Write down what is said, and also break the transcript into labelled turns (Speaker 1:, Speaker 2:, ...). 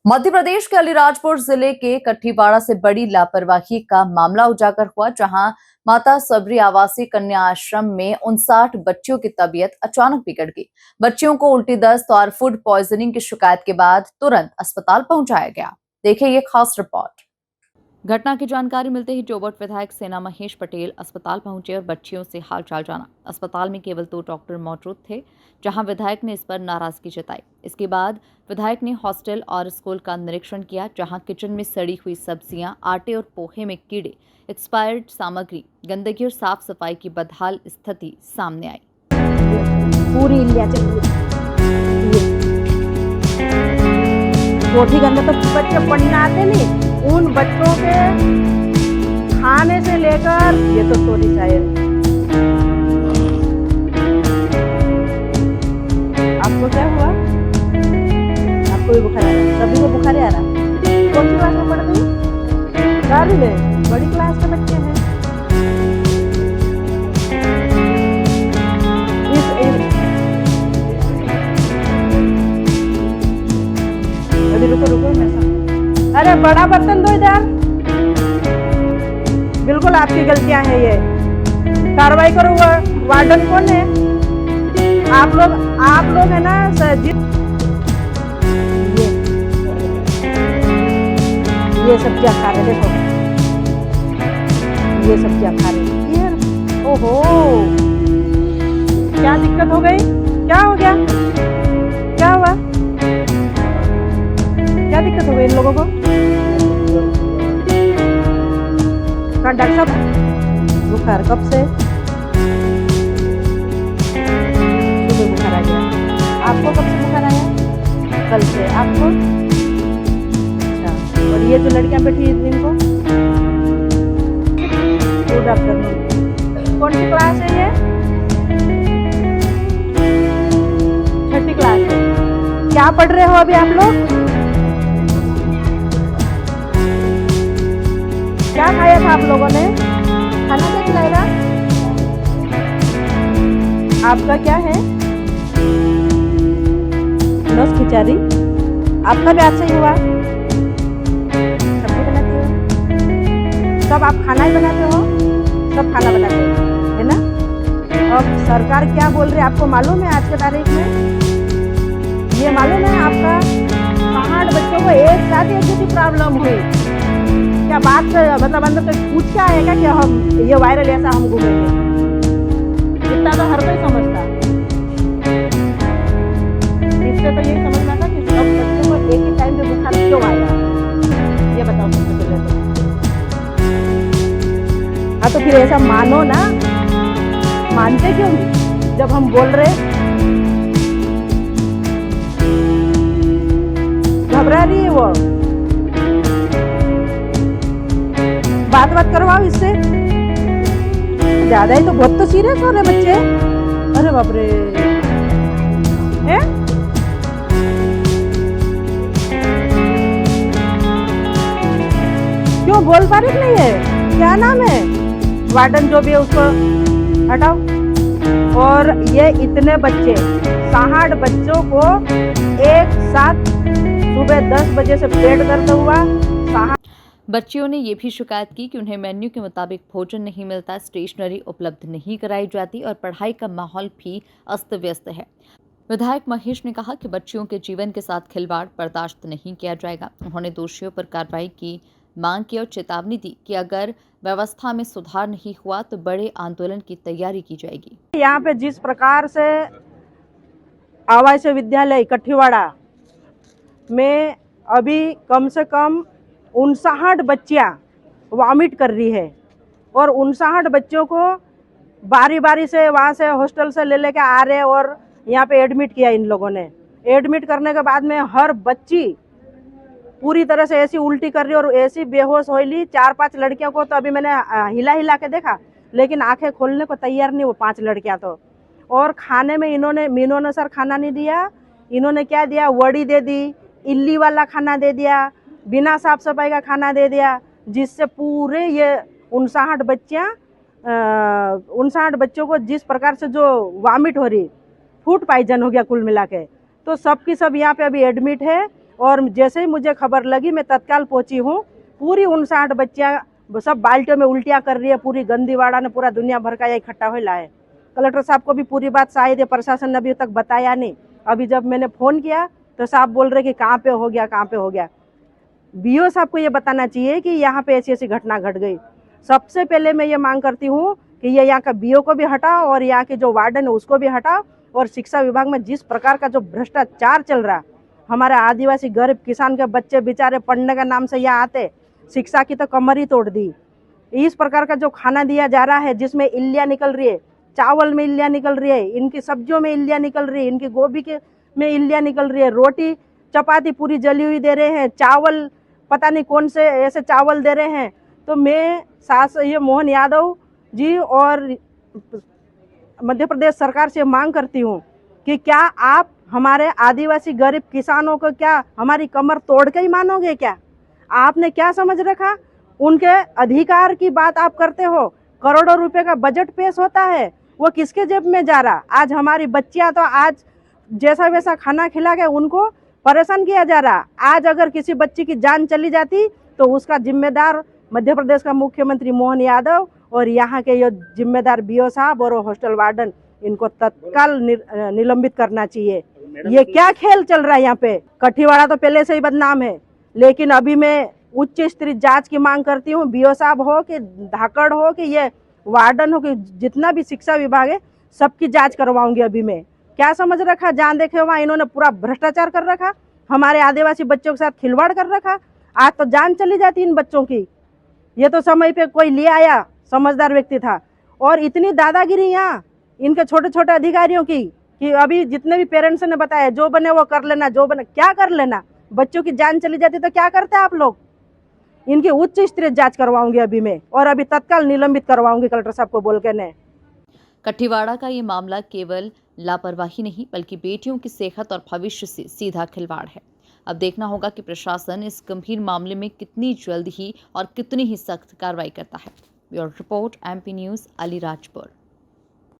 Speaker 1: मध्य प्रदेश के अलीराजपुर जिले के कठीवाड़ा से बड़ी लापरवाही का मामला उजागर हुआ, जहां माता सबरी आवासीय कन्या आश्रम में 59 बच्चियों की तबीयत अचानक बिगड़ गई। बच्चियों को उल्टी, दस्त और फूड पॉइजनिंग की शिकायत के बाद तुरंत अस्पताल पहुंचाया गया। देखिए ये खास रिपोर्ट। घटना की जानकारी मिलते ही जोबट विधायक सेना महेश पटेल अस्पताल पहुंचे और बच्चियों से हालचाल जाना। अस्पताल में केवल 2 डॉक्टर मौजूद थे, जहां विधायक ने इस पर नाराजगी जताई। इसके बाद विधायक ने हॉस्टल और स्कूल का निरीक्षण किया, जहां किचन में सड़ी हुई सब्जियां, आटे और पोहे में कीड़े, एक्सपायर्ड सामग्री, गंदगी और साफ सफाई की बदहाल स्थिति सामने आई।
Speaker 2: पूरी इंडिया कोठी के अंदर तो बच्चे पढ़ने आते नहीं, उन बच्चों के खाने से लेकर ये तो स्टोरी शायद। आपको क्या हुआ? आपको भी बुखार आ रहा है? सभी को बुखार आ रहा है? कौन सी क्लास में पढ़ रही? 12वीं में? बड़ी क्लास के बच्चे हैं। अभी रुको मैं सब। अरे बड़ा बर्तन दो इधर। बिल्कुल आपकी गलतियां हैं ये। कार्रवाई करो। वार्डन कौन है? आप लोग है ना ये सब्जियां खा रहे, देखो ये सब्जियां खा रहे। ये ओहो, क्या दिक्कत हो गई? क्या हो गया? क्या हुआ? क्या दिक्कत हो गई इन लोगों को? कहाँ डॉक्टर साहब? बुखार कब से? सुबह बुखार आ गया। आपको कब से बुखार आया? कल से। आपको? अच्छा। और ये जो लड़कियां बैठी इनको गुड आफ्टरनून। कौन सी क्लास है ये? 6ठी क्लास है। क्या पढ़ रहे हो अभी आप लोग? क्या खाया था आप लोगों ने? खाना क्या खिलाएगा? आपका क्या है? नस खिचारी। आपका भी आज से ही हुआ? सब्जी बनाते हो? सब आप खाना ही बनाते हो? सब खाना बनाते हो, है ना? अब सरकार क्या बोल रही है आपको मालूम है? आज के तारीख में ये मालूम है आपका 60 बच्चों को एक साथ एक जैसी प्रॉब्लम हुई। क्या बात मतलब अंदर से पूछ क्या आएगा कि हम ये वायरल ऐसा हम घूमेंगे? इतना तो हर कोई समझता। इससे तो यही समझना था कि सब बच्चों को एक ही टाइम पे बुखार क्यों आया, ये बताओ सबसे पहले तो। हाँ तो फिर ऐसा मानो ना, मानते क्यों नहीं जब हम बोल रहे? घबरा रही है वो। बात करवाओ इससे। ज्यादा ही तो बहुत तो सीरियस हो रहे बच्चे। अरे बाप रे। क्यों बोल पा रही नहीं है? क्या नाम है? वार्डन जो भी है उसको हटाओ। और ये इतने बच्चे 60 बच्चों को एक साथ सुबह 10 बजे से पेट दर्द हुआ।
Speaker 1: बच्चियों ने ये भी शिकायत की कि उन्हें मेन्यू के मुताबिक भोजन नहीं मिलता, स्टेशनरी उपलब्ध नहीं कराई जाती और पढ़ाई का माहौल भी अस्त व्यस्त है। विधायक महेश ने कहा कि बच्चियों के जीवन के साथ खिलवाड़ बर्दाश्त नहीं किया जाएगा। उन्होंने दोषियों पर कार्रवाई की मांग की और चेतावनी दी कि अगर व्यवस्था में सुधार नहीं हुआ तो बड़े आंदोलन की तैयारी की जाएगी।
Speaker 2: यहाँ पे जिस प्रकार से आवासीय विद्यालय कठीवाड़ा में अभी कम से कम 59 बच्चियाँ वॉमिट कर रही है और 59 बच्चों को बारी बारी से वहाँ से हॉस्टल से ले लेके आ रहे और यहाँ पे एडमिट किया इन लोगों ने। एडमिट करने के बाद में हर बच्ची पूरी तरह से ऐसी उल्टी कर रही और ऐसी बेहोश हो ली। 4-5 लड़कियों को तो अभी मैंने हिला के देखा, लेकिन आंखें खोलने को तैयार नहीं वो 5 लड़कियाँ तो। और खाने में इन्होंने सर खाना नहीं दिया। इन्होंने क्या दिया? वड़ी दे दी, इल्ली वाला खाना दे दिया, बिना साफ सफाई का खाना दे दिया, जिससे पूरे ये 59 बच्चों को जिस प्रकार से जो वॉमिट हो रही, फूड पॉइजन हो गया कुल मिला के। तो सब की सब यहाँ पे अभी एडमिट है और जैसे ही मुझे खबर लगी मैं तत्काल पहुंची हूँ। पूरी 59 बच्चियाँ सब बाल्टियों में उल्टियाँ कर रही है। पूरी गंदीवाड़ा ने पूरा दुनिया भर का ये इकट्ठा हो लाए। कलेक्टर साहब को भी पूरी बात शायद ये प्रशासन ने अभी तक बताया नहीं। अभी जब मैंने फ़ोन किया तो साहब बोल रहे कि कहाँ पे हो गया, कहाँ पे हो गया। बीओ साहब को ये बताना चाहिए कि यहाँ पे ऐसी ऐसी घटना घट गई। सबसे पहले मैं ये मांग करती हूँ कि ये यहाँ का बीओ को भी हटाओ और यहाँ के जो वार्डन है उसको भी हटाओ। और शिक्षा विभाग में जिस प्रकार का जो भ्रष्टाचार चल रहा, हमारे आदिवासी गरीब किसान के बच्चे बेचारे पढ़ने का नाम से यहाँ आते, शिक्षा की तो कमर ही तोड़ दी। इस प्रकार का जो खाना दिया जा रहा है जिसमें इल्लियाँ निकल रही है, चावल में इल्लियाँ निकल रही है, इनकी सब्जियों में इल्लियाँ निकल रही है, इनकी गोभी के में इल्लियाँ निकल रही है, रोटी चपाती पूरी जली हुई दे रहे हैं, चावल पता नहीं कौन से ऐसे चावल दे रहे हैं। तो मैं ये मोहन यादव जी और मध्य प्रदेश सरकार से मांग करती हूँ कि क्या आप हमारे आदिवासी गरीब किसानों को क्या हमारी कमर तोड़ के ही मानोगे क्या? आपने क्या समझ रखा? उनके अधिकार की बात आप करते हो। करोड़ों रुपए का बजट पेश होता है, वो किसके जेब में जा रहा? आज हमारी बच्चियां तो आज जैसा वैसा खाना खिला के उनको परेशान किया जा रहा। आज अगर किसी बच्ची की जान चली जाती तो उसका जिम्मेदार मध्य प्रदेश का मुख्यमंत्री मोहन यादव और यहाँ के ये जिम्मेदार बीओ साहब और हॉस्टल वार्डन, इनको तत्काल निलंबित करना चाहिए। ये क्या खेल चल रहा है यहाँ पे? कठीवाड़ा तो पहले से ही बदनाम है, लेकिन अभी मैं उच्च स्तरीय जांच की मांग करती हूँ। बीओ साहब हो कि धाकड़ हो कि ये वार्डन हो कि जितना भी शिक्षा विभाग है, सबकी जांच करवाऊंगी। अभी मैं क्या समझ रखा? जहाँ देखे वहाँ इन्होंने पूरा भ्रष्टाचार कर रखा, हमारे आदिवासी बच्चों के साथ खिलवाड़ कर रखा। आज तो जान चली जाती इन बच्चों की। ये तो समय पे कोई ले आया, समझदार व्यक्ति था। और इतनी दादागिरी यहाँ इनके छोटे छोटे अधिकारियों की कि अभी जितने भी पेरेंट्स ने बताया जो बने वो कर लेना, जो बने क्या कर लेना। बच्चों की जान चली जाती तो क्या करते आप लोग? इनकी उच्च स्तरीय जांच करवाऊंगी अभी मैं, और अभी तत्काल निलंबित करवाऊंगी कलेक्टर साहब को बोल के ने।
Speaker 1: कठीवाड़ा का ये मामला केवल लापरवाही नहीं बल्कि बेटियों की सेहत और भविष्य से सीधा खिलवाड़ है। अब देखना होगा कि प्रशासन इस गंभीर मामले में कितनी जल्द ही और कितनी ही सख्त कार्रवाई करता है। Bureau report, MP news, Alirajpur.